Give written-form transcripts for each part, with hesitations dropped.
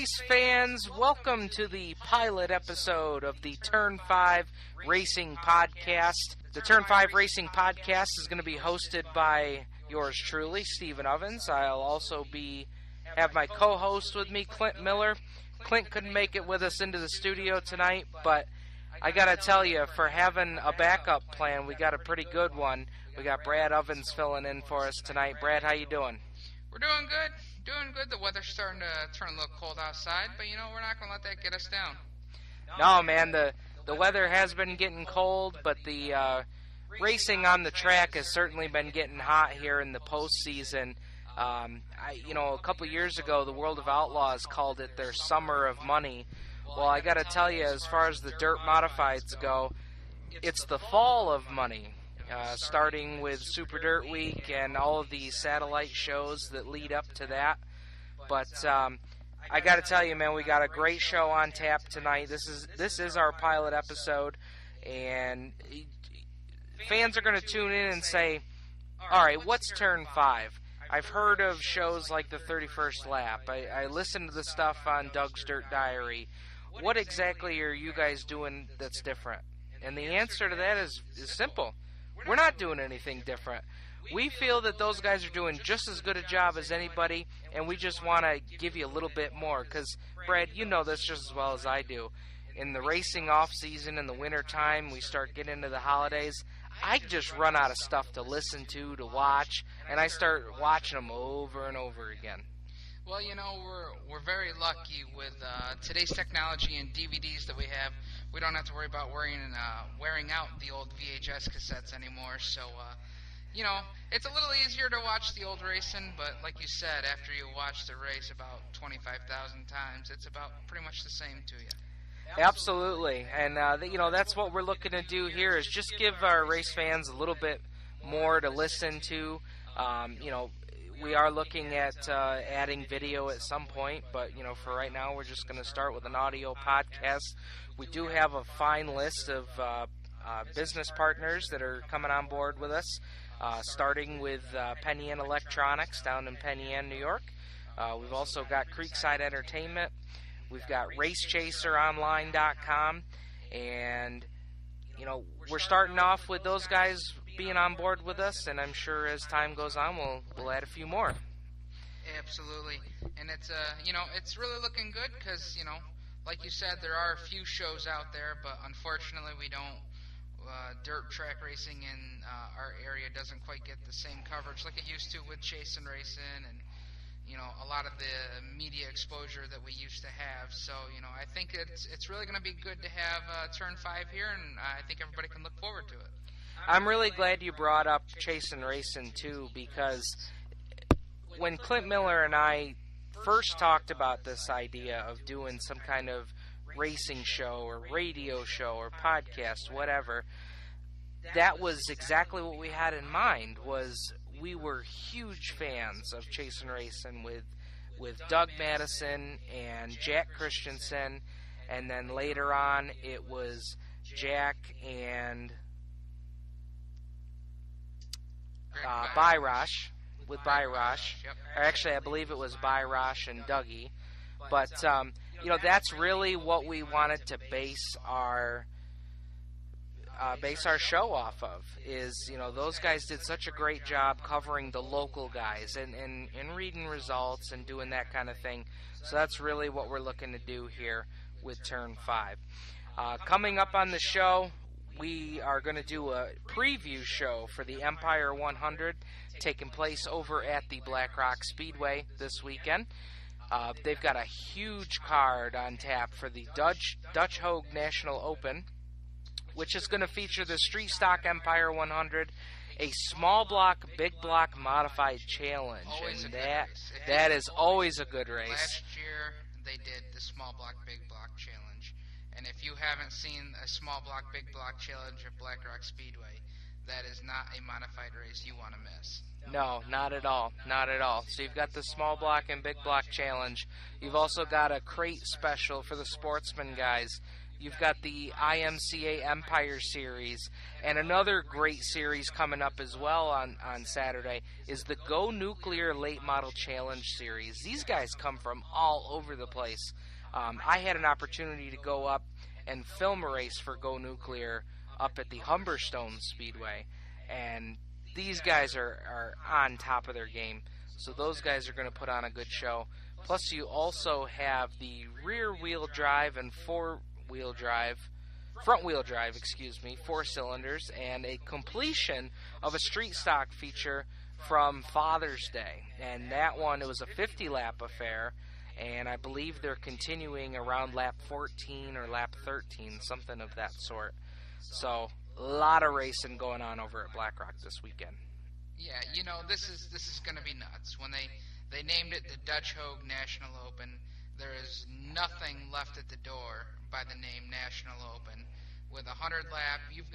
race fans, welcome to the pilot episode of the Turn 5 Racing Podcast. The Turn 5 Racing Podcast is going to be hosted by yours truly, Stephen Ovens. I'll also have my co-host with me, Clint Miller. Clint couldn't make it with us into the studio tonight, but I got to tell you, for having a backup plan, we got a pretty good one. We got Brad Ovens filling in for us tonight. Brad, how you doing? We're doing good. The weather's starting to turn a little cold outside, but, we're not going to let that get us down. No, man, the weather has been getting cold, but the racing on the track has certainly been getting hot here in the postseason. A couple years ago, the World of Outlaws called it their summer of money. Well, I got to tell you, as far as the dirt modifieds go, it's the fall of money. Starting with Super Dirt Week and all of the satellite shows that lead up to that. But I got to tell you, man, we got a great show on tap tonight. This is our pilot episode, and fans are going to tune in and say, all right, what's Turn 5? I've heard of shows like the 31st Lap. I listened to the stuff on Doug's Dirt Diary. What exactly are you guys doing that's different? And the answer to that is simple. We're not doing anything different. We feel that those guys are doing just as good a job as anybody, and we just want to give you a little bit more. Because, Brad, you know this just as well as I do. In the racing off-season, in the wintertime, we start getting into the holidays, I just run out of stuff to listen to watch, and I start watching them over and over again. Well, we're very lucky with today's technology and DVDs that we have. We don't have to worry about wearing out the old VHS cassettes anymore. So, it's a little easier to watch the old racing. But like you said, after you watch the race about 25,000 times, it's about pretty much the same to you. Absolutely, and that's what we're looking to do here is just give our race fans a little bit more to listen to. We are looking at adding video at some point, but for right now we're just going to start with an audio podcast. We do have a fine list of business partners that are coming on board with us, starting with Penny Inn Electronics down in Penny Inn, New York. We've also got Creekside Entertainment. We've got RaceChaserOnline.com, and we're starting off with those guys being on board with us, and I'm sure as time goes on, we'll add a few more. Absolutely, and it's really looking good because like you said, there are a few shows out there, but unfortunately, we don't. Dirt track racing in our area doesn't quite get the same coverage like it used to with Chasing Racing and a lot of the media exposure that we used to have. So, I think it's really going to be good to have Turn 5 here, and I think everybody can look forward to it. I'm really glad you brought up Chasing Racing, too, because when Clint Miller and I first talked about this idea of doing some kind of racing show or radio show or podcast, whatever, that was exactly what we had in mind. We were huge fans of Chasing Racing with Doug Madison and Jack Christensen, and then later on it was Jack and Byrosh, with Byrosh. Or actually, I believe it was Byrosh and Dougie. But, that's really what we wanted to base our show off of, is, those guys did such a great job covering the local guys and reading results and doing that kind of thing. So that's really what we're looking to do here with Turn 5. Coming up on the show, we are going to do a preview show for the Empire 100 taking place over at the Black Rock Speedway this weekend. They've got a huge card on tap for the Dutch Hogue National Open, which is going to feature the Street Stock Empire 100, a small block, big block modified challenge. Always and that is always a good race. Last year, they did the small block, big block challenge. And if you haven't seen a small block, big block challenge at Black Rock Speedway, that is not a modified race you want to miss. No, not at all. Not at all. So you've got the small block and big block challenge. You've also got a crate special for the sportsman guys. You've got the IMCA Empire Series, and another great series coming up as well on Saturday is the Go Nuclear Late Model Challenge Series. These guys come from all over the place. I had an opportunity to go up and film a race for Go Nuclear up at the Humberstone Speedway, and these guys are on top of their game. So those guys are going to put on a good show. Plus, you also have the rear-wheel drive and front-wheel drive, 4 cylinders, and a completion of a street stock feature from Father's Day. And that one, it was a 50-lap affair, and I believe they're continuing around lap 14 or lap 13, something of that sort. So, a lot of racing going on over at Black Rock this weekend. Yeah, this is going to be nuts. When they named it the Dutch Hogue National Open, there is nothing left at the door by the name National Open. With 100 lap, you're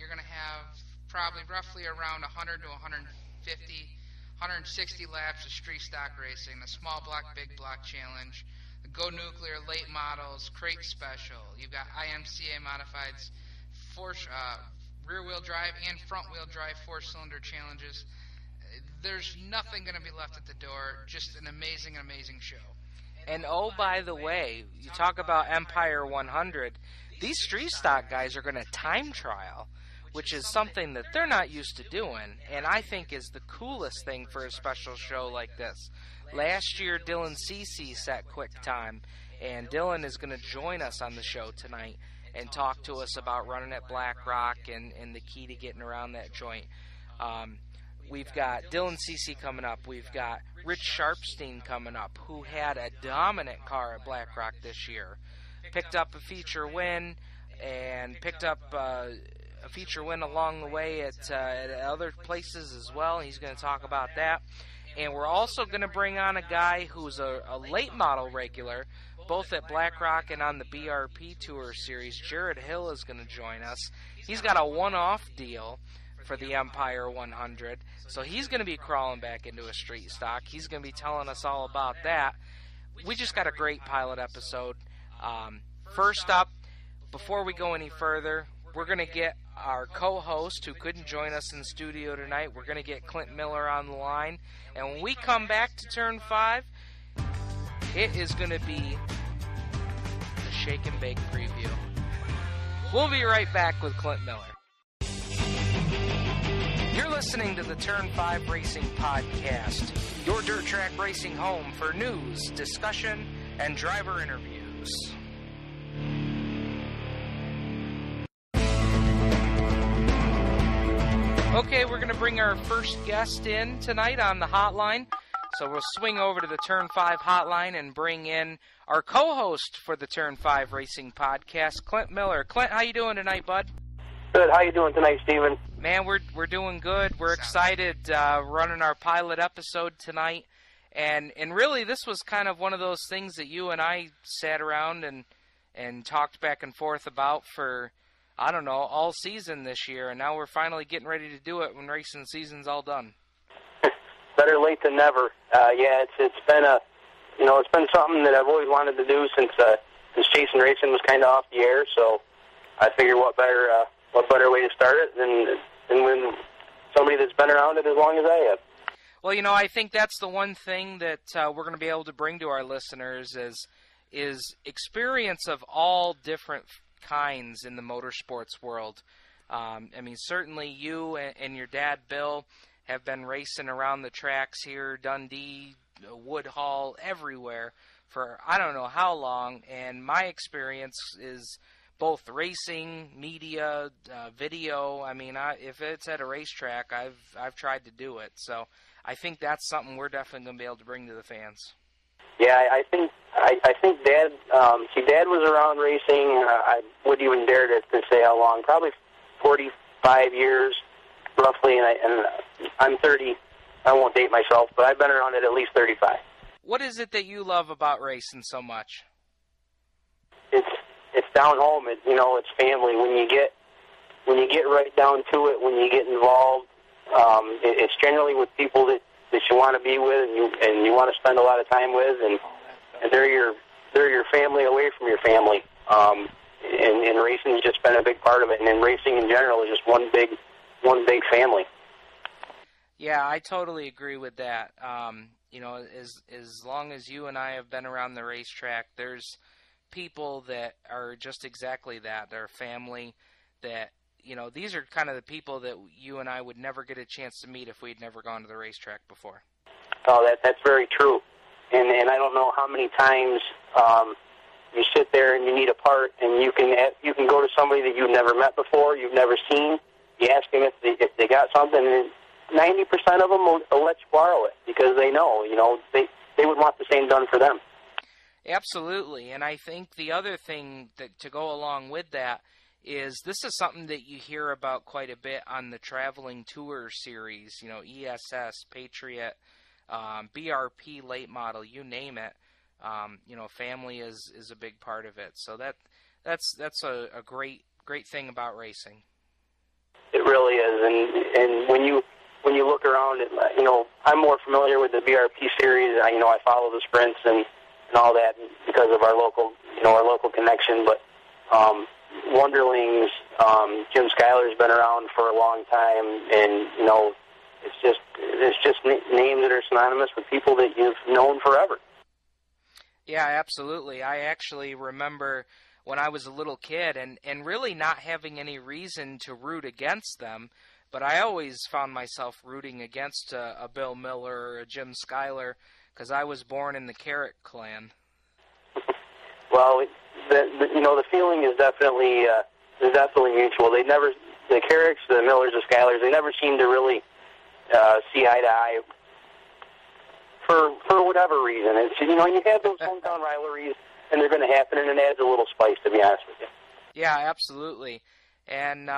going to have probably roughly around 100 to 150, 160 laps of street stock racing, the small block, big block challenge, the Go Nuclear late models, crate special. You've got IMCA modifieds, rear-wheel drive and front-wheel drive 4-cylinder challenges. There's nothing going to be left at the door. Just an amazing show. And oh, by the way, you talk about Empire 100. These street stock guys are going to time trial, which is something that they're not used to doing, and I think is the coolest thing for a special show like this. Last year, Dylan Cece set quick time, and Dylan is going to join us on the show tonight and talk to us about running at Black Rock and the key to getting around that joint. We've got Dylan Cece coming up. We've got Rich Sharpstein coming up, who had a dominant car at Black Rock this year. Picked up a feature win and picked up a feature win along the way at other places as well. He's going to talk about that. And we're also going to bring on a guy who's a late model regular, both at Black Rock and on the BRP Tour Series. Jared Hill is going to join us. He's got a one-off deal for the Empire 100, so he's going to be crawling back into a street stock. He's going to be telling us all about that. We just got a great pilot episode. First up, before we go any further, we're going to get our co-host, who couldn't join us in studio tonight. We're going to get Clint Miller on the line, and when we come back to Turn 5, it is going to be the Shake and Bake preview. We'll be right back with Clint Miller. You're listening to the Turn 5 Racing Podcast, your dirt track racing home for news, discussion, and driver interviews. Okay, we're going to bring our first guest in tonight on the hotline. So we'll swing over to the Turn 5 hotline and bring in our co-host for the Turn 5 Racing Podcast, Clint Miller. Clint, how you doing tonight, bud? Good. How you doing tonight, Steven? Man, we're doing good. We're excited running our pilot episode tonight. And really, this was kind of one of those things that you and I sat around and talked back and forth about for, I don't know, all season this year. And now we're finally getting ready to do it when racing season's all done. Better late than never. Yeah, it's been it's been something that I've always wanted to do since Chasing Racing was kind of off the air. So I figure what better way to start it than when somebody that's been around it as long as I have. Well, I think that's the one thing that we're going to be able to bring to our listeners is experience of all different kinds in the motorsports world. I mean, certainly you and your dad, Bill, have been racing around the tracks here, Dundee, Woodhall, everywhere for I don't know how long, and my experience is both racing, media, video. I mean, if it's at a racetrack, I've tried to do it. So I think that's something we're definitely going to be able to bring to the fans. Yeah, I think Dad. Dad was around racing. I wouldn't even dare to say how long. Probably 45 years, roughly. And I'm 30. I won't date myself, but I've been around it at least 35. What is it that you love about racing so much? It's down home. It's family. When you get right down to it, when you get involved, it's generally with people that you want to be with and you want to spend a lot of time with, and they're your family away from your family. and racing has just been a big part of it. And racing in general is just one big family. Yeah, I totally agree with that. You know, as long as you and I have been around the racetrack, there's people that are just exactly that. They're family that, you know, these are kind of the people that you and I would never get a chance to meet if we'd never gone to the racetrack before. Oh, that's very true. And I don't know how many times you sit there and you need a part, and you can go to somebody that you've never met before, you've never seen. You ask them if they got something, and 90% of them will let you borrow it because they know, they would want the same done for them. Absolutely, and I think the other thing that to go along with that is this is something that you hear about quite a bit on the Traveling Tour series, you know, ESS, Patriot, BRP late model, you name it. You know, family is a big part of it. So that's a great thing about racing. It really is, and when you look around, you know, I'm more familiar with the BRP series. I follow the sprints and all that because of our local connection. But Wonderlings, Jim Schuyler's been around for a long time, and you know, it's just names that are synonymous with people that you've known forever. Yeah, absolutely. I actually remember when I was a little kid and really not having any reason to root against them, but I always found myself rooting against a Bill Miller or a Jim Schuyler because I was born in the Carrick clan. Well, the feeling is definitely mutual. The Carricks, the Millers, the Schuyler's, they never seem to really see eye to eye for whatever reason. It's, you have those hometown rivalries, and they're going to happen, and it adds a little spice, to be honest with you. Yeah, absolutely. And,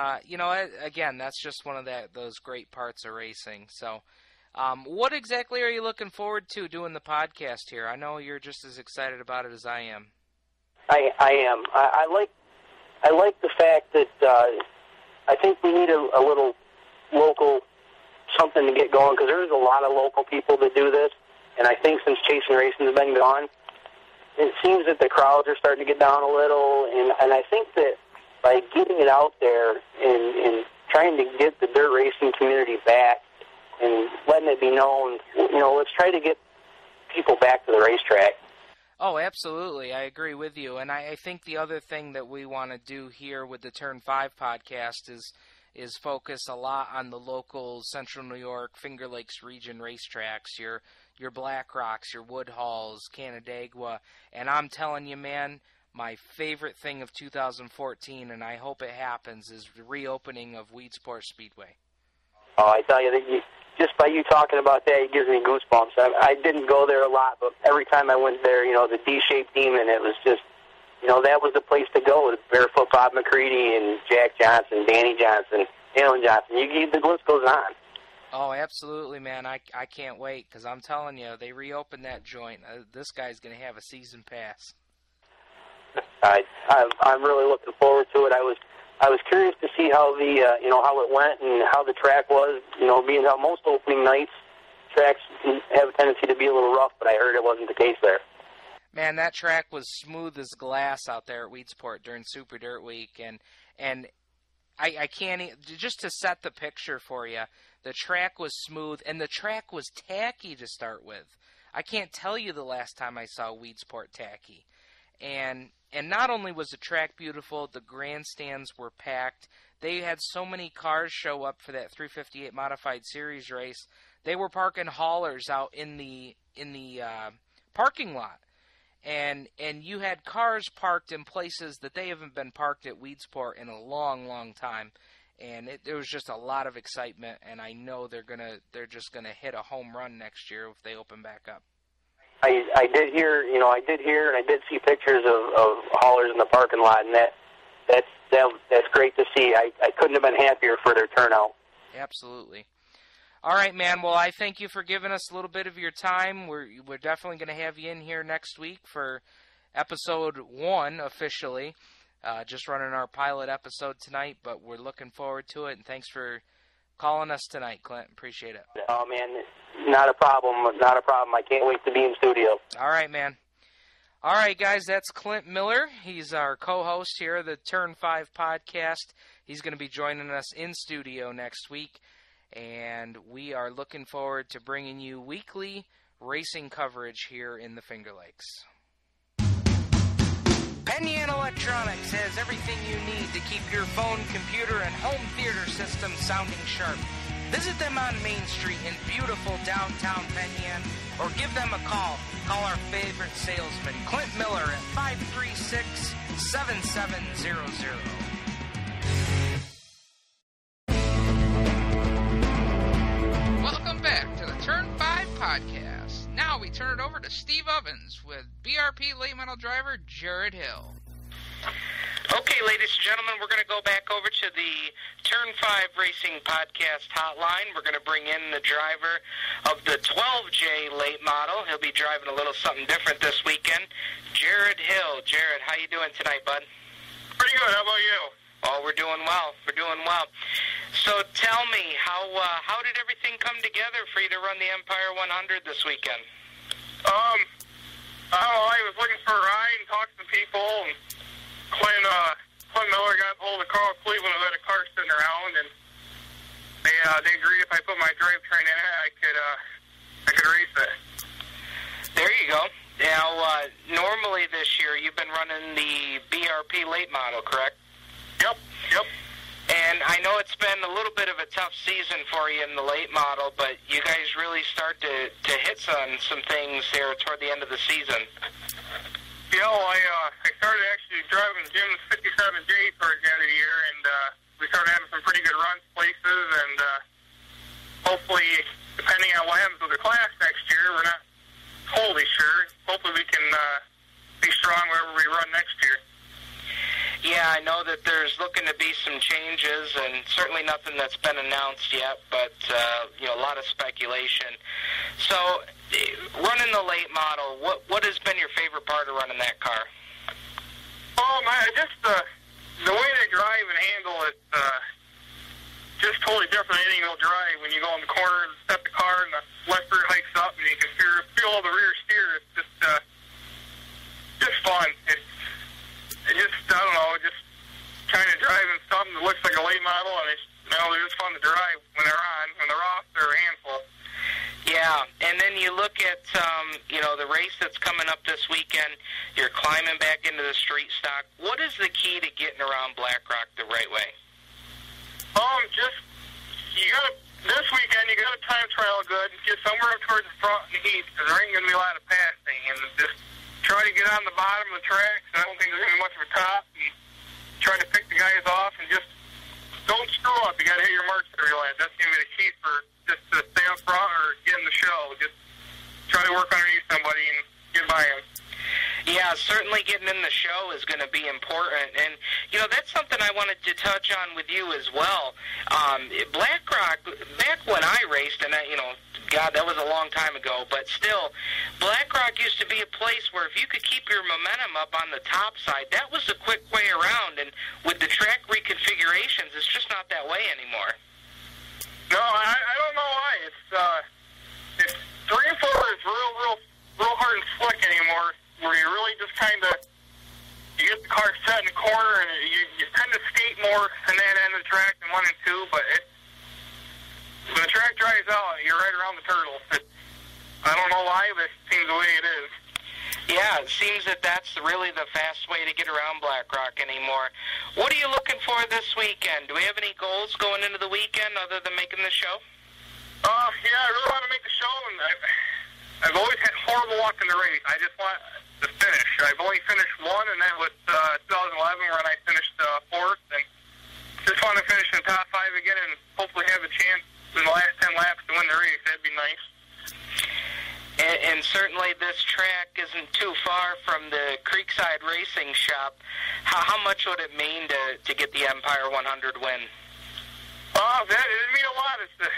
again, that's just one of those great parts of racing. So what exactly are you looking forward to doing the podcast here? I know you're just as excited about it as I am. I am. I like the fact that I think we need a little local something to get going, because there's a lot of local people that do this, and I think since Chasing Racing has been gone, it seems that the crowds are starting to get down a little, and I think that by getting it out there and trying to get the dirt racing community back and letting it be known, let's try to get people back to the racetrack. Oh, absolutely. I agree with you. And I think the other thing that we want to do here with the Turn 5 podcast is focus a lot on the local Central New York, Finger Lakes region racetracks, your Black Rocks, your Woodhalls, Canandaigua. And I'm telling you, man, my favorite thing of 2014, and I hope it happens, is the reopening of Weedsport Speedway. Oh, I tell you, just by you talking about that, it gives me goosebumps. I didn't go there a lot, but every time I went there, the D-shaped Demon, it was just, that was the place to go. Barefoot Bob McCready and Jack Johnson, Danny Johnson, Alan Johnson. The list goes on. Oh, absolutely, man. I can't wait, because I'm telling you, they reopened that joint. This guy's going to have a season pass. I'm really looking forward to it. I was curious to see how how it went and how the track was. Being how most opening nights tracks have a tendency to be a little rough, but I heard it wasn't the case there. Man, that track was smooth as glass out there at Weedsport during Super Dirt Week, and I can't just to set the picture for you. The track was smooth, and the track was tacky to start with. I can't tell you the last time I saw Weedsport tacky. And not only was the track beautiful, the grandstands were packed. They had so many cars show up for that 358 Modified Series race. They were parking haulers out in the parking lot. And you had cars parked in places that they haven't been parked at Weedsport in a long, long time. And there was just a lot of excitement, and I know they're just gonna hit a home run next year if they open back up. I did hear, and I did see pictures of haulers in the parking lot, and that's great to see. I couldn't have been happier for their turnout. Absolutely. All right, man. Well, I thank you for giving us a little bit of your time. We're definitely going to have you in here next week for episode 1 officially. Just running our pilot episode tonight, but we're looking forward to it, and thanks for calling us tonight, Clint. Appreciate it. Oh, man, not a problem. Not a problem. I can't wait to be in studio. All right, man. All right, guys, that's Clint Miller. He's our co-host here of the Turn 5 podcast. He's going to be joining us in studio next week, and we are looking forward to bringing you weekly racing coverage here in the Finger Lakes. Penyan Electronics has everything you need to keep your phone, computer, and home theater system sounding sharp. Visit them on Main Street in beautiful downtown Penyan, or give them a call. Call our favorite salesman, Clint Miller, at 536-7700. Welcome back to the Turn 5 podcast. Now we turn it over to Steve Ovens with BRP late model driver Jared Hill. Okay, ladies and gentlemen, we're going to go back over to the Turn 5 Racing Podcast hotline. We're going to bring in the driver of the 12J late model. He'll be driving a little something different this weekend, Jared Hill. Jared, how you doing tonight, bud? Pretty good. How about you? Oh, we're doing well. We're doing well. So tell me, how did everything come together for you to run the Empire 100 this weekend? I don't know. I was looking for a ride and talking to people, and Clint Miller got hold of Carl Cleveland, who had a car sitting around, and they agreed if I put my drivetrain in it, I could race it. There you go. Now, normally this year you've been running the BRP late model, correct? Yep. And I know it's been a little bit of a tough season for you in the late model, but you guys really start to hit on some things there toward the end of the season. You know, I started actually driving Jim's 57J towards the end of the year, and we started having some pretty good runs places, and hopefully, depending on what happens with the class next year, we're not totally sure. Hopefully we can be strong wherever we run next year. Yeah, I know that there's looking to be some changes, and certainly nothing that's been announced yet, but a lot of speculation. So, running the late model, what has been your favorite part of running that car? Just the way they drive and handle it, just totally different than any drive. When you go in the corner and set the car, and the left rear hikes up, and you can feel all the rear steer. It's just fun. It's just, I don't know, just kind of driving something that looks like a late model, and they're just fun to drive when they're on. When they're off, they're a handful. Yeah, and then you look at, the race that's coming up this weekend. You're climbing back into the street stock. What is the key to getting around Black Rock the right way? This weekend, you got to time trial good, get somewhere up towards the front in the heat, because there ain't going to be a lot of passing, and just try to get on the bottom of the track. I don't think there's going to be much of a top, and try to pick the guys off, and just don't screw up. You got to hit your marks every lap. That's going to be the key for just to stay up front or get in the show. Just try to work underneath somebody and get by him. Yeah, certainly getting in the show is going to be important. And, that's something I wanted to touch on with you as well. Black Rock, back when I raced, and God, that was a long time ago, but still, Black Rock used to be a place where if you could keep your momentum up on the top side, that was a quick way around. And with the track reconfigurations, it's just not that way anymore. No, I don't know why. It's 3 and 4 is real hard and slick anymore, where you really just kind of, you get the car set in the corner, and you tend to skate more in that end of the track than 1 and 2, but when the track dries out, you're right around the turtle. I don't know why, but it seems the way it is. Yeah, it seems that's really the fast way to get around Black Rock anymore. What are you looking for this weekend? Do we have any goals going into the weekend other than making the show? Yeah, I really want to make the show, and I've always had horrible luck in the race. I just want to finish. I've only finished one, and that was 2011 when I finished 4th, and just want to finish in the top 5 again and hopefully have a chance in the last 10 laps to win the race. That'd be nice. And certainly this track isn't too far from the Creekside Racing Shop. How much would it mean to get the Empire 100 win? It'd mean a lot. It's the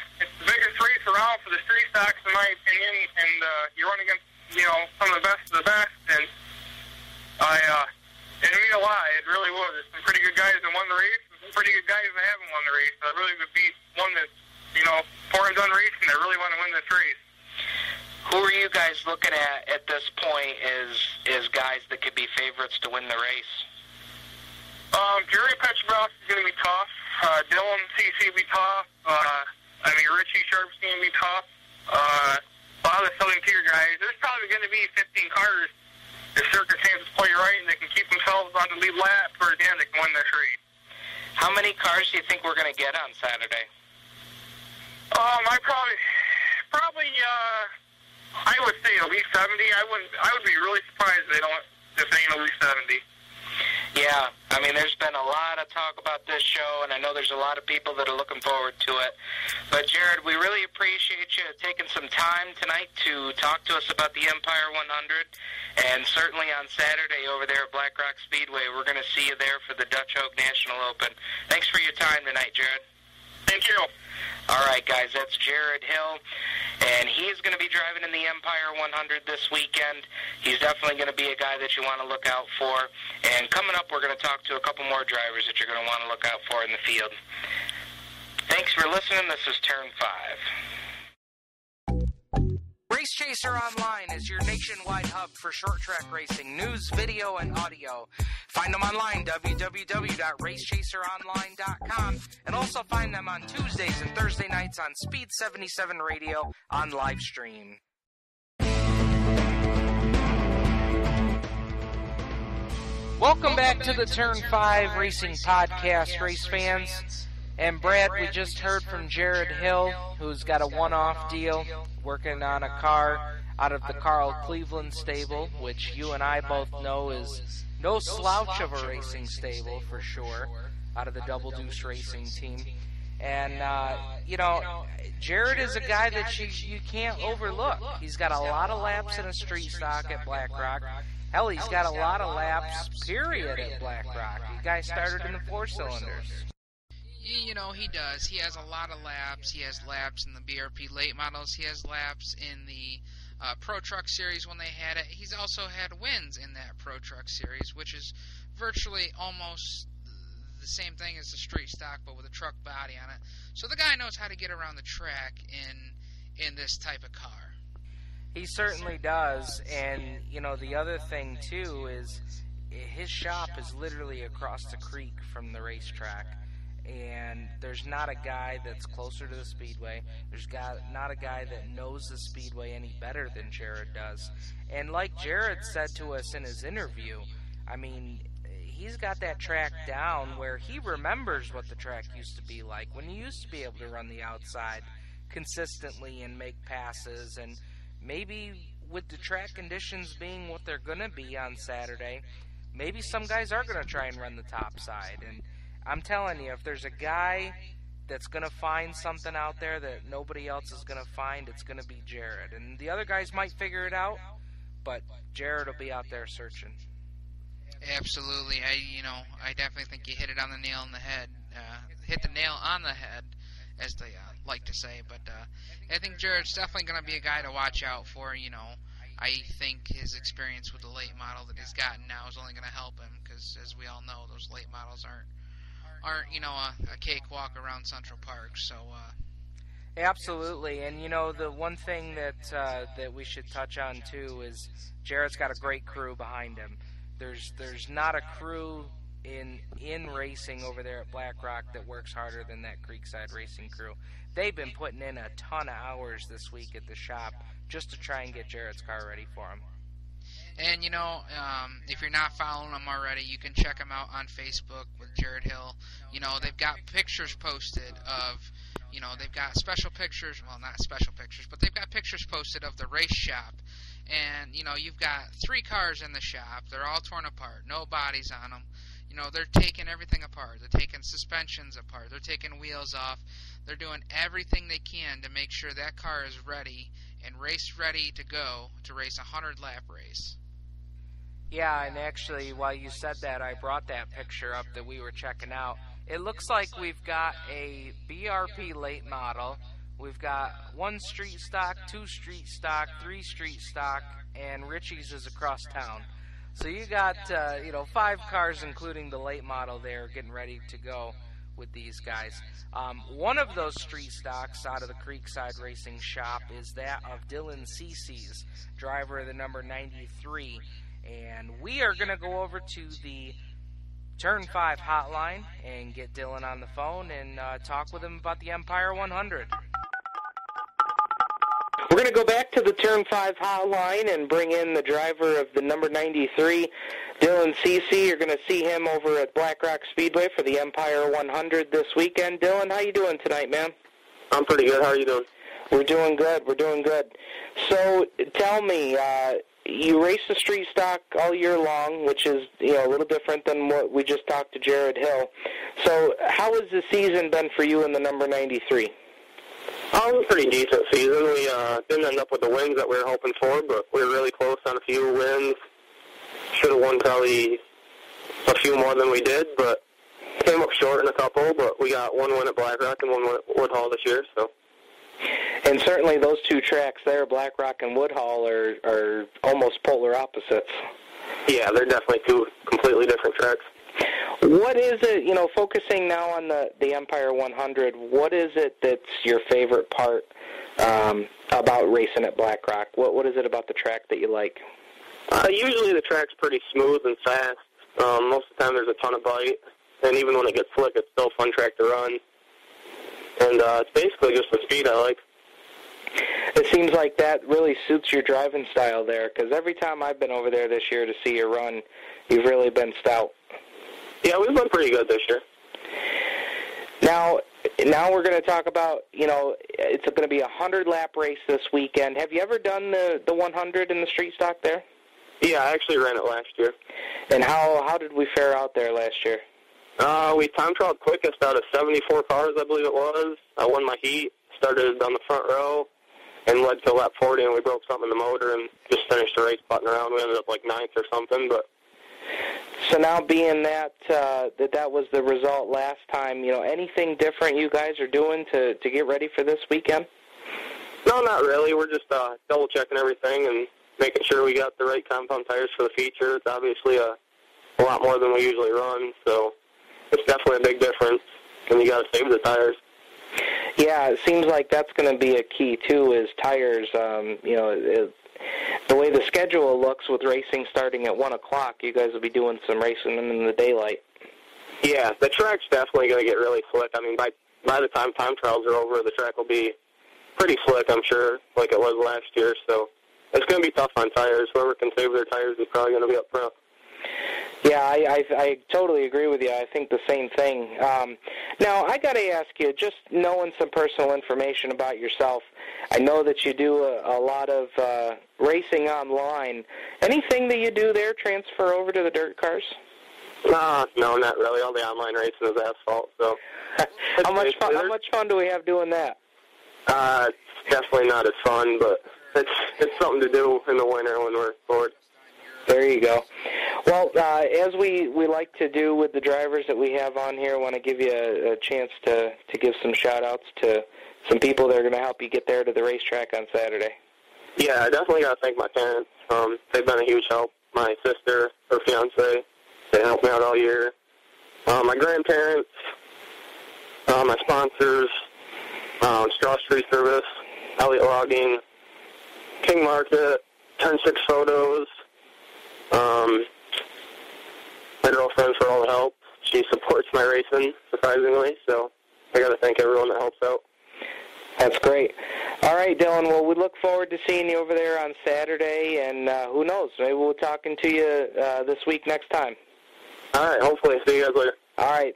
biggest race around for the street stocks, in my opinion, and you run against, some of the best of the best, and it'd mean a lot. It really would. There's some pretty good guys that won the race, and some pretty good guys that haven't won the race. So it really would be one that's, before I'm done racing, I really want to win this race. Who are you guys looking at this point as guys that could be favorites to win the race? Jerry Petrobras is going to be tough. Dylan CC will be tough. Richie Sharp's going to be tough. A lot of the Southern Tier guys, there's probably going to be 15 cars if circumstances play right and they can keep themselves on the lead lap towards the end, they can win this race. How many cars do you think we're going to get on Saturday? I would say at least 70. I would be really surprised if they ain't at least 70. Yeah, there's been a lot of talk about this show, and I know there's a lot of people that are looking forward to it. But, Jared, we really appreciate you taking some time tonight to talk to us about the Empire 100. And certainly on Saturday over there at Black Rock Speedway, we're going to see you there for the Dutch Oak National Open. Thanks for your time tonight, Jared. Thank you. All right, guys, that's Jared Hill, and he's going to be driving in the Empire 100 this weekend. He's definitely going to be a guy that you want to look out for. And coming up, we're going to talk to a couple more drivers that you're going to want to look out for in the field. Thanks for listening. This is Turn 5. Race Chaser Online is your nationwide hub for short track racing, news, video, and audio. Find them online, www.racechaseronline.com, and also find them on Tuesdays and Thursday nights on Speed 77 Radio on live stream. Welcome back to the Turn 5 Racing Podcast, race fans. And Brad, we just heard from Jared Hill, who's got a one-off deal, working on a car out of the Carl Cleveland stable, which you and I both know is no slouch of a racing stable for sure, out of the Double Deuce Racing team. And, Jared is a guy that you can't overlook. He's got a lot of laps in a street stock at Black Rock. Hell, he's got a lot of laps, period, at Black Rock. The guy started in the 4-cylinders. He does. He has a lot of laps. He has laps in the BRP late models. He has laps in the Pro Truck Series when they had it. He's also had wins in that Pro Truck Series, which is virtually almost the same thing as the street stock, but with a truck body on it. So the guy knows how to get around the track in this type of car. He certainly does. And, the other thing, too, is his shop is literally across the creek from the racetrack. And there's not a guy that's closer to the Speedway. There's not a guy that knows the Speedway any better than Jared does. And like Jared said to us in his interview, he's got that track down where he remembers what the track used to be like when he used to be able to run the outside consistently and make passes. And maybe with the track conditions being what they're going to be on Saturday, maybe some guys are going to try and run the top side. And I'm telling you, if there's a guy that's going to find something out there that nobody else is going to find, it's going to be Jared. And the other guys might figure it out, but Jared will be out there searching. Absolutely. I definitely think you hit it on the nail on the head. Hit the nail on the head, as they like to say. But I think Jared's definitely going to be a guy to watch out for. I think his experience with the late model that he's gotten now is only going to help him, because as we all know, those late models aren't a cakewalk around Central Park. So absolutely. And the one thing that we should touch on too is Jared's got a great crew behind him. There's not a crew in racing over there at Black Rock that works harder than that Creekside Racing crew. They've been putting in a ton of hours this week at the shop just to try and get Jared's car ready for him. And, if you're not following them already, you can check them out on Facebook with Jared Hill. They've got pictures posted of, they've got special pictures, well, not special pictures, but they've got pictures posted of the race shop. And, you've got 3 cars in the shop. They're all torn apart, no bodies on them. They're taking everything apart. They're taking suspensions apart. They're taking wheels off. They're doing everything they can to make sure that car is ready and race ready to go to race a 100-lap race. Yeah, and actually, while you said that, I brought that picture up that we were checking out. It looks like we've got a BRP late model. We've got 1 street stock, 2 street stock, 3 street stock, and Richie's is across town. So you got, 5 cars, including the late model there, getting ready to go. with these guys. One of those street stocks out of the Creekside Racing Shop is that of Dylan Cece's, driver of the number 93. And we are going to go over to the Turn 5 hotline and get Dylan on the phone and talk with him about the Empire 100. We're going to go back to the Turn 5 hotline and bring in the driver of the number 93, Dylan Cece. You're going to see him over at Black Rock Speedway for the Empire 100 this weekend. Dylan, how you doing tonight, man? I'm pretty good. How are you doing? We're doing good. So tell me, you race the street stock all year long, which is a little different than what we just talked to Jared Hill. So how has the season been for you in the number 93? Oh, it was a pretty decent season. We didn't end up with the wins that we were hoping for, but we were really close on a few wins. Should have won probably a few more than we did, but came up short in a couple. But we got one win at Black Rock and one win at Woodhall this year. So. And certainly those two tracks there, Black Rock and Woodhall, are almost polar opposites. Yeah, they're definitely two completely different tracks. What is it, focusing now on the Empire 100, what is it that's your favorite part about racing at Black Rock? What is it about the track that you like? Usually the track's pretty smooth and fast. Most of the time there's a ton of bite, and even when it gets slick, it's still a fun track to run. And it's basically just the speed I like. It seems like that really suits your driving style there, because every time I've been over there this year to see you run, you've really been stout. Yeah, we've been pretty good this year. Now we're going to talk about, it's going to be a 100-lap race this weekend. Have you ever done the 100 in the street stock there? Yeah, I actually ran it last year. And how did we fare out there last year? We time trialed quickest out of 74 cars, I believe it was. I won my heat, started on the front row, and led to lap 40, and we broke something in the motor and just finished the race putting around. We ended up like 9th or something, but... So now being that was the result last time, anything different you guys are doing to get ready for this weekend? No, not really. We're just double-checking everything and making sure we got the right compound tires for the feature. It's obviously a lot more than we usually run, so it's definitely a big difference, and you got to save the tires. Yeah, it seems like that's going to be a key, too, is tires. The way the schedule looks with racing starting at 1 o'clock, you guys will be doing some racing in the daylight. Yeah, the track's definitely going to get really slick. I mean, by the time time trials are over, the track will be pretty slick, I'm sure, like it was last year. So it's going to be tough on tires. Whoever can save their tires is probably going to be up front. Yeah, I totally agree with you. I think the same thing. Now, I got to ask you, just knowing some personal information about yourself, I know that you do a lot of racing online. Anything that you do there transfer over to the dirt cars? No, not really. All the online racing is asphalt. So, how much fun do we have doing that? It's definitely not as fun, but it's something to do in the winter when we're bored. There you go. Well, as we like to do with the drivers that we have on here, I want to give you a chance to give some shout-outs to some people that are going to help you get there to the racetrack on Saturday. Yeah, I definitely got to thank my parents. They've been a huge help. My sister, her fiancé, they helped me out all year. My grandparents, my sponsors, Straw Street Service, Elliott Logging, King Market, Turn 6 Photos, my girlfriend for all the help. She supports my racing, surprisingly, so I got to thank everyone that helps out. That's great. All right, Dylan, well, we look forward to seeing you over there on Saturday, and who knows, maybe we'll talking to you this week next time. All right, hopefully. See you guys later. All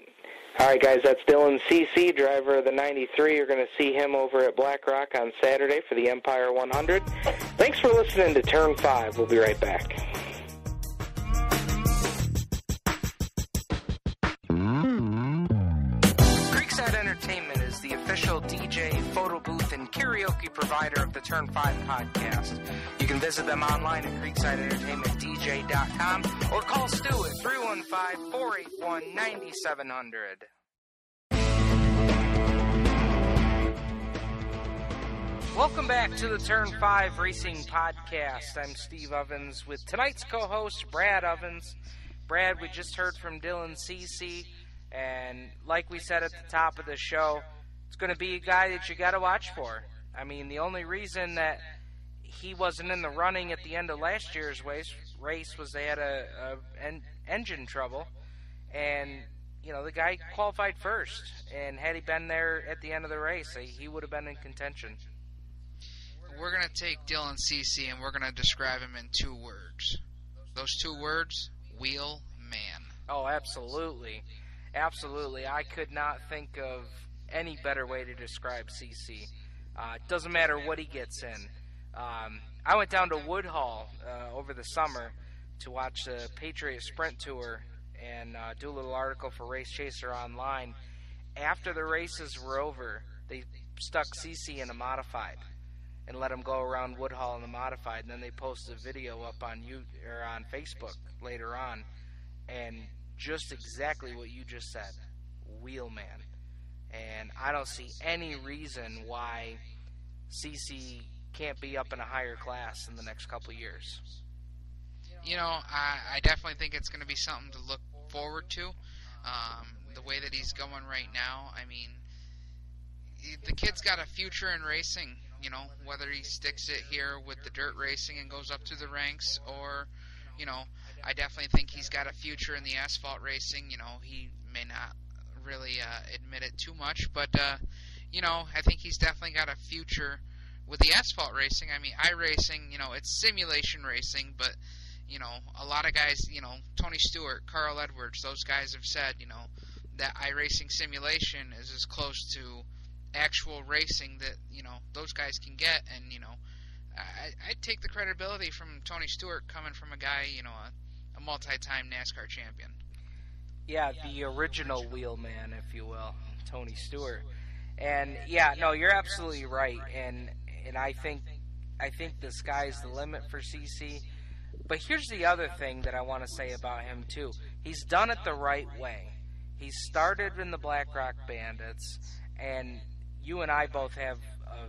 right, guys, that's Dylan Cece, driver of the 93. You're going to see him over at Black Rock on Saturday for the Empire 100. Thanks for listening to Turn 5. We'll be right back. Creekside Entertainment is the official DJ, photo booth, and karaoke provider of the Turn 5 podcast. You can visit them online at creeksideentertainmentdj.com or call Stu at 315-481-9700. Welcome back to the Turn 5 Racing Podcast. I'm Steve Ovens with tonight's co-host, Brad Ovens. Brad, we just heard from Dylan Cece. And like we said at the top of the show, it's going to be a guy that you got to watch for. I mean, the only reason that he wasn't in the running at the end of last year's race was they had an engine trouble, and the guy qualified first, and had he been there at the end of the race, he would have been in contention. We're going to take Dylan Ceesay and we're going to describe him in 2 words. Those 2 words, wheel man. Oh, absolutely. Absolutely. I could not think of any better way to describe CC. It doesn't matter what he gets in. I went down to Woodhull over the summer to watch the Patriot Sprint Tour and do a little article for Race Chaser Online. After the races were over, they stuck CC in a modified and let him go around Woodhull in the modified, and then they posted a video up on on Facebook later on, and just exactly what you just said, wheelman. And I don't see any reason why CC can't be up in a higher class in the next couple of years. I definitely think it's going to be something to look forward to. The way that he's going right now, I mean, the kid's got a future in racing. Whether he sticks it here with the dirt racing and goes up to the ranks, or, I definitely think he's got a future in the asphalt racing. He may not really admit it too much, but, I think he's definitely got a future with the asphalt racing. I mean, iRacing, it's simulation racing, but, a lot of guys, Tony Stewart, Carl Edwards, those guys have said, that iRacing simulation is as close to actual racing that, those guys can get, and, I'd take the credibility from Tony Stewart coming from a guy, a multi-time NASCAR champion. Yeah, the original wheelman, if you will, Tony Stewart. And yeah, no, you're absolutely right, and I think the sky's the limit for CC. But here's the other thing that I want to say about him too. He's done it the right way. He started in the Black Rock Bandits, and you and I both have a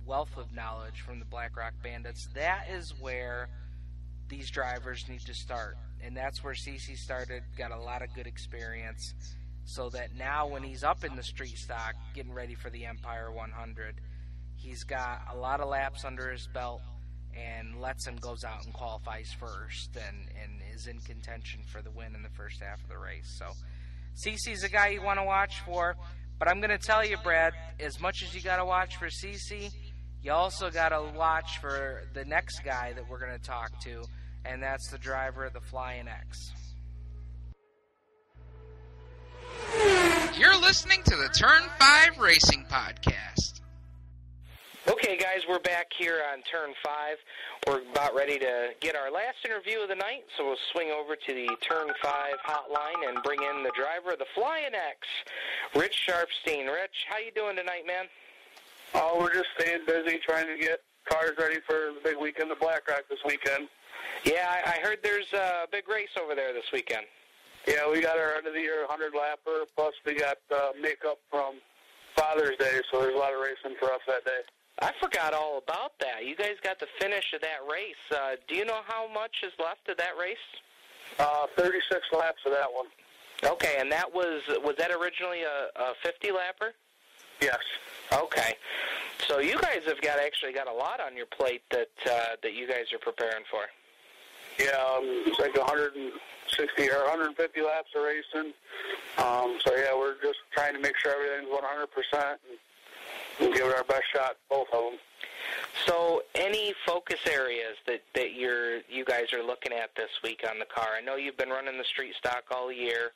wealth of knowledge from the Black Rock Bandits. That is where these drivers need to start, and that's where CC started, got a lot of good experience, so that now when he's up in the street stock getting ready for the Empire 100, he's got a lot of laps under his belt, and Letson goes out and qualifies first and is in contention for the win in the first half of the race. So CC's a guy you want to watch for, but I'm going to tell you, Brad, as much as you got to watch for CC, you also got to watch for the next guy that we're going to talk to, and that's the driver of the Flying X. You're listening to the Turn 5 Racing Podcast. Okay, guys, we're back here on Turn 5. We're about ready to get our last interview of the night, so we'll swing over to the Turn 5 hotline and bring in the driver of the Flying X, Rich Sharpstein. Rich, how you doing tonight, man? Oh, we're just staying busy trying to get cars ready for the big weekend of Black Rock this weekend. Yeah, I heard there's a big race over there this weekend. Yeah, we got our end-of-the-year 100-lapper, plus we got makeup from Father's Day, so there's a lot of racing for us that day. I forgot all about that. You guys got the finish of that race. Do you know how much is left of that race? 36 laps of that one. Okay, and that was that originally a 50-lapper? Yes. Okay. So you guys have actually got a lot on your plate that you guys are preparing for. Yeah, it's like 160 or 150 laps of racing. So yeah, we're just trying to make sure everything's 100% and give it our best shot, both of them. So any focus areas that you guys are looking at this week on the car? I know you've been running the street stock all year.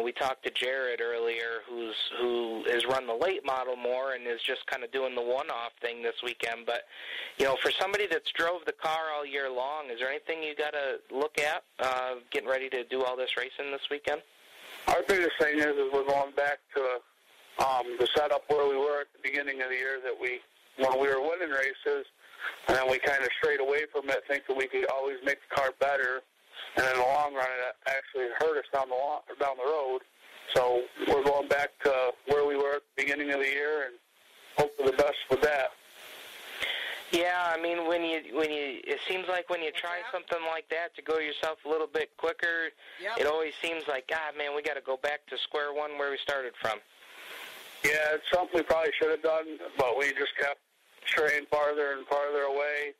We talked to Jared earlier, who has run the late model more and is just kind of doing the one-off thing this weekend. But, for somebody that's drove the car all year long, is there anything you got to look at getting ready to do all this racing this weekend? Our biggest thing is we're going back to the setup where we were at the beginning of the year when we were winning races, and then we kind of strayed away from it, thinking we could always make the car better. And in the long run, it actually hurt us down the road. So we're going back to where we were at the beginning of the year and hope for the best with that. Yeah, I mean, it seems like when you try something like that to go yourself a little bit quicker, it always seems like, God, man, we got to go back to square one where we started from. Yeah, it's something we probably should have done, but we just kept straying farther and farther away,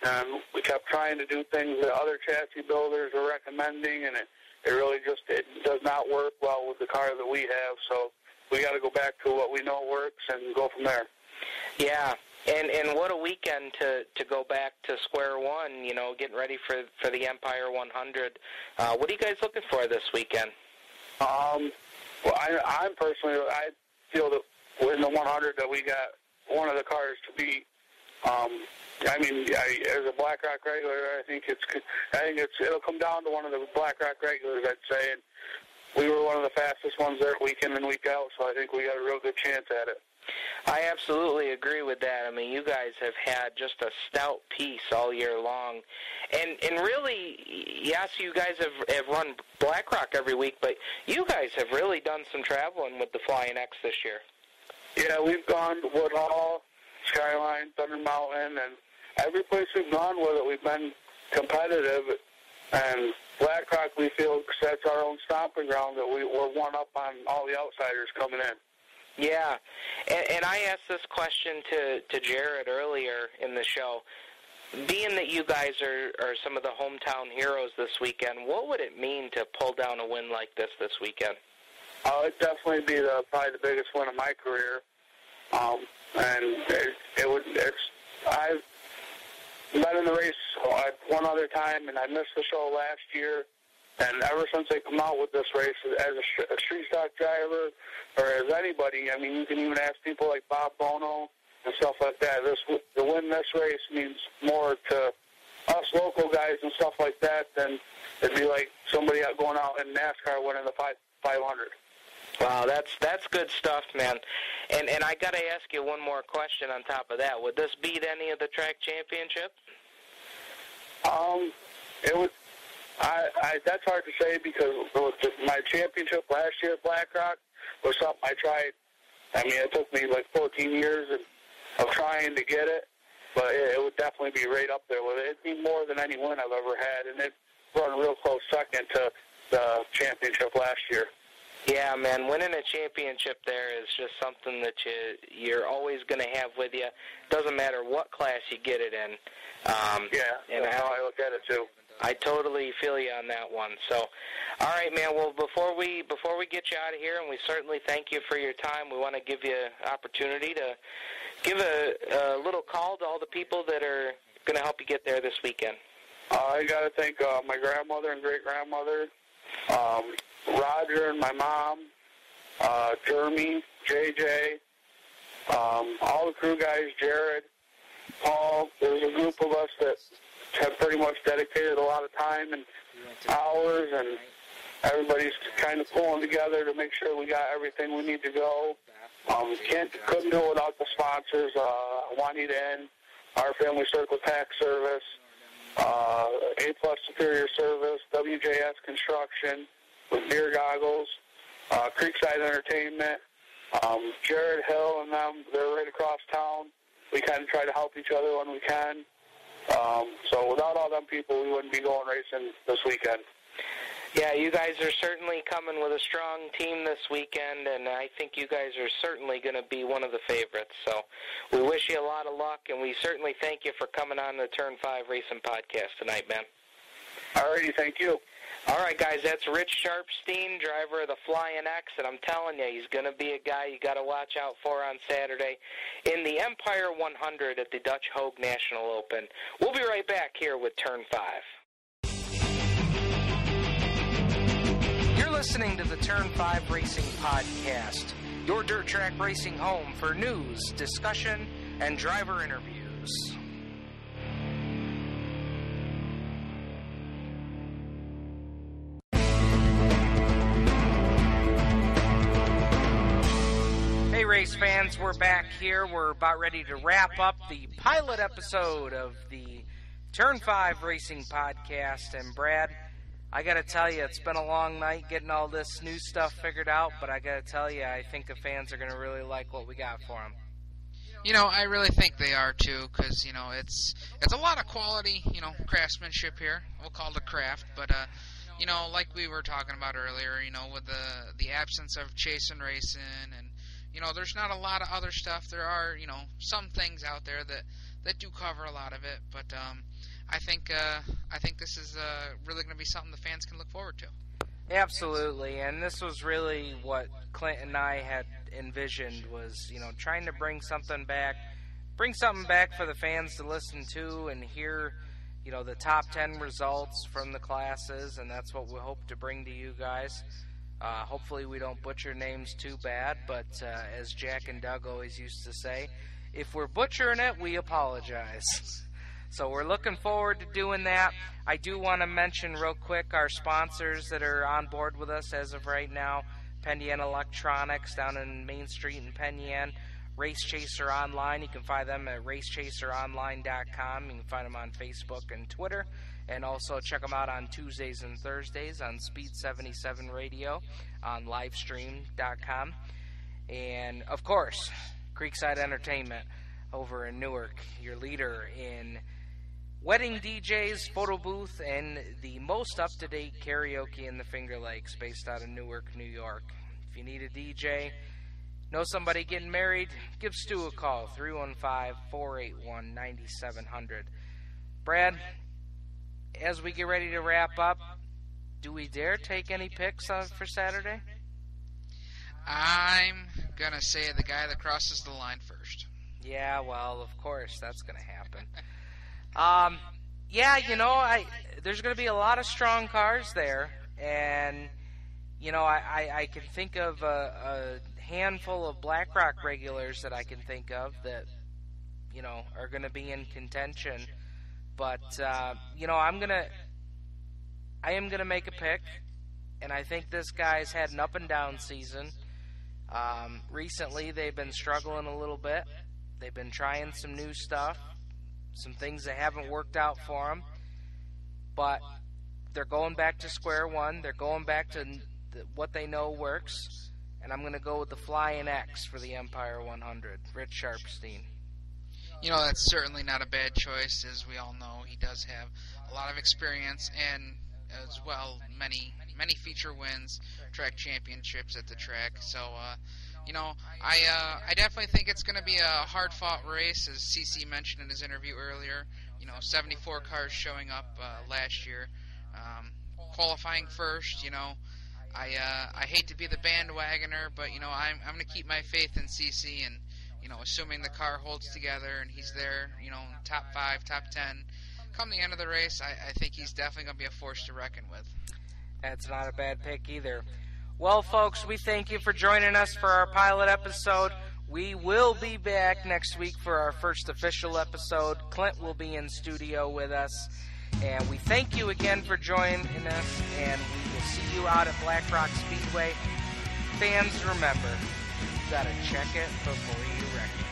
and we kept trying to do things that other chassis builders are recommending, and it really just it does not work well with the car that we have. So we got to go back to what we know works and go from there. Yeah. And what a weekend to go back to square one, you know, getting ready for the Empire 100. What are you guys looking for this weekend? Well, I'm personally, I feel that in the 100 that we got one of the cars to beat. I mean, as a Black Rock regular, I think it'll come down to one of the Black Rock regulars, I'd say. And we were one of the fastest ones there week in and week out, so I think we got a real good chance at it. I absolutely agree with that. I mean, you guys have had just a stout piece all year long. And really, yes, you guys have run Black Rock every week, but you guys have really done some traveling with the Flying X this year. Yeah, we've gone to Woodhall, Skyline, Thunder Mountain, and every place we've gone with it, we've been competitive. And Black Rock, we feel, sets our own stomping ground that we're one up on all the outsiders coming in. Yeah, and I asked this question to Jared earlier in the show. Being that you guys are some of the hometown heroes this weekend, what would it mean to pull down a win like this weekend? It'd definitely be probably the biggest win of my career. And I've been in the race one other time, and I missed the show last year. And ever since they come out with this race, as a street stock driver or as anybody, I mean, you can even ask people like Bob Bono and stuff like that. To win this race means more to us local guys and stuff like that than it'd be like somebody out going out in NASCAR winning the 500. Wow, that's good stuff, man. And I got to ask you one more question on top of that. Would this beat any of the track championship? It would. That's hard to say because my championship last year at Black Rock was something I tried. I mean, it took me like 14 years of trying to get it, but it would definitely be right up there with it. It'd be more than any win I've ever had, and it run a real close second to the championship last year. Yeah, man, winning a championship there is just something that you're always going to have with you. Doesn't matter what class you get it in. And that's how I look at it too. I totally feel you on that one. So, all right, man. Well, before we get you out of here, and we certainly thank you for your time, we want to give you an opportunity to give a little call to all the people that are going to help you get there this weekend. I got to thank my grandmother and great-grandmother, Roger and my mom, Jeremy, JJ, all the crew guys, Jared, Paul. There's a group of us that have pretty much dedicated a lot of time and hours, and everybody's kind of pulling together to make sure we got everything we need to go. Couldn't do it without the sponsors, Juanita Inn, Our Family Circle Tax Service, A+ Superior Service, WJS Construction with beer goggles, Creekside Entertainment, Jared Hill and them, they're right across town. We kind of try to help each other when we can. So without all them people, we wouldn't be going racing this weekend. Yeah, you guys are certainly coming with a strong team this weekend, and I think you guys are certainly going to be one of the favorites. So we wish you a lot of luck, and we certainly thank you for coming on the Turn 5 Racing Podcast tonight, man. All righty, thank you. All right, guys, that's Rich Sharpstein, driver of the Flying X, and I'm telling you, he's going to be a guy you got to watch out for on Saturday in the Empire 100 at the Dutch Hogue National Open. We'll be right back here with Turn 5. You're listening to the Turn 5 Racing Podcast, your dirt track racing home for news, discussion, and driver interviews. Hey race fans, we're back here. We're about ready to wrap up the pilot episode of the Turn 5 Racing Podcast. And Brad, I gotta tell you, it's been a long night getting all this new stuff figured out, but I gotta tell you, I think the fans are gonna really like what we got for them. I really think they are too, because it's a lot of quality, craftsmanship here. We'll call it a craft, but like we were talking about earlier, with the absence of chasing racing, and there's not a lot of other stuff. There are some things out there that do cover a lot of it, but I think this is really going to be something the fans can look forward to. Absolutely, and this was really what Clint and I had envisioned, was trying to bring something back for the fans to listen to and hear the top 10 results from the classes, and that's what we hope to bring to you guys. Hopefully we don't butcher names too bad, but as Jack and Doug always used to say, if we're butchering it, we apologize. So we're looking forward to doing that. I do want to mention real quick our sponsors that are on board with us as of right now. Penn Yan Electronics down in Main Street in Penn Yan. Race Chaser Online, you can find them at racechaseronline.com. You can find them on Facebook and Twitter. And also check them out on Tuesdays and Thursdays on Speed 77 Radio on livestream.com. And, of course, Creekside Entertainment over in Newark, your leader in wedding DJs, photo booth, and the most up-to-date karaoke in the Finger Lakes, based out of Newark, New York. If you need a DJ, know somebody getting married, give Stu a call, 315-481-9700. Brad, as we get ready to wrap up, do we dare take any picks for Saturday? I'm going to say the guy that crosses the line first. Yeah, well, of course, that's going to happen. There's going to be a lot of strong cars there, and, I can think of a handful of Black Rock regulars that I can think of that, are going to be in contention. But, I am going to make a pick, and I think this guy's had an up-and-down season. Recently, they've been struggling a little bit. They've been trying some new stuff, some things that haven't worked out for them. But they're going back to square one. They're going back to what they know works. And I'm going to go with the Flying X for the Empire 100, Rich Sharpstein. That's certainly not a bad choice. As we all know, he does have a lot of experience and as well many feature wins, track championships at the track. So, I definitely think it's going to be a hard-fought race, as CC mentioned in his interview earlier. 74 cars showing up last year, qualifying first. I hate to be the bandwagoner, but I'm going to keep my faith in CC, and assuming the car holds together and he's there, top 5, top 10, come the end of the race, I think he's definitely going to be a force to reckon with. That's not a bad pick either. Well, folks, we thank you for joining us for our pilot episode. We will be back next week for our first official episode. Clint will be in studio with us. And we thank you again for joining us, and we will see you out at Black Rock Speedway. Fans, remember, you got to check it before you wreck it.